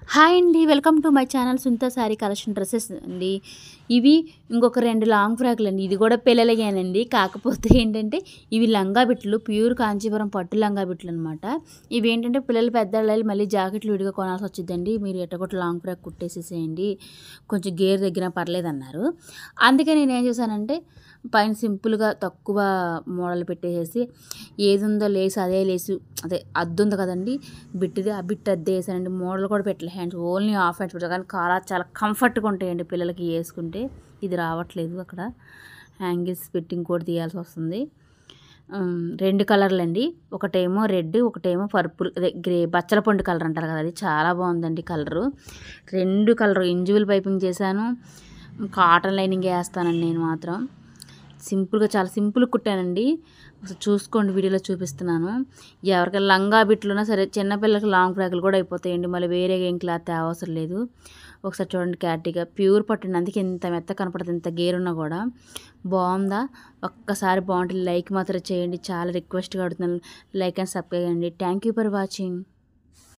Hi అండి. Welcome to my channel Sunitha sari collection dresses అండి. ఇవి ఇంకొక 2 లాంగ్ ఫ్రాక్‌లండి. ఇది కూడా పిల్లలయేనండి. కాకపోతే ఏంటంటే ఇవి లంగా బిట్లు ప్యూర్ కాంచీపురం పట్టు లంగా బిట్లనమాట. ఇవేంటంటే పిల్లలు పెద్దోళ్ళయి మళ్ళీ జాకెట్లు విడిగా కొనాల్సొచ్చిద్దండి. మీరు ఎట్టగొట్ట లాంగ్ ఫ్రాక్ కుట్టేసేసేయండి. కొంచెం గేర్ దగ్గర పర్లేదన్నారు. అందుకే నేనేం చేశానంటే పైన సింపుల్‌గా తక్కువ మోడల్ పెట్టేసేసి ఏదుందో లేస్ అదే లేసు అదే అద్దుంది కదండీ! బిట్టిది ఆ బిట్ అద్దేసానండి. మోడల్ కూడా పెట్టలే హ్యాండ్స్ ఓన్లీ హాఫ్ హ్యాండ్స్ పెట్టాను. కానీ చాలా కంఫర్ట్‌గా ఉంటాయండి పిల్లలకి యేసుకుంటే. ఇది రావట్లేదు అక్కడ. హ్యాంగిల్స్ పెట్టి ఇంకోటి తీయాల్సొస్తుంది. 2 కలర్లండి. ఒకటేమో రెడ్, ఒకటేమో పర్పుల్ అదే గ్రే బచ్చల పండు కలర్ అంటారు కదా! అది చాలా బాగుందండి కలరు. 2 కలరు ఇంజిబుల్ పైపింగ్ చేశాను. కాటన్ లైనింగ్ ఏస్తానండి నేను మాత్రం. సింపుల్‌గా చాలా సింపుల్‌గా కుట్టానండి. ఒకసారి చూసుకోండి వీడియోలో చూపిస్తున్నాను. ఎవరికైనా లంగా బిట్లున్నా సరే చిన్నపిల్లలకి లాంగ్ ఫ్రాకులు కూడా అయిపోతాయండి. మళ్ళీ వేరేగా ఏం క్లాత్ తేవసరం లేదు. ఒకసారి చూడండి క్లారిటీగా ప్యూర్ పట్టండి. అందుకే ఇంత మెత్తగా కనపడుతుంది. ఇంత గేరున్నా కూడా బాగుందా? ఒక్కసారి బాగుంటే లైక్ మాత్రం చేయండి. చాలా రిక్వెస్ట్‌గా అడుగుతున్నాను. లైక్ అండ్ సబ్స్క్రైబ్ చేయండి. Thank you for watching.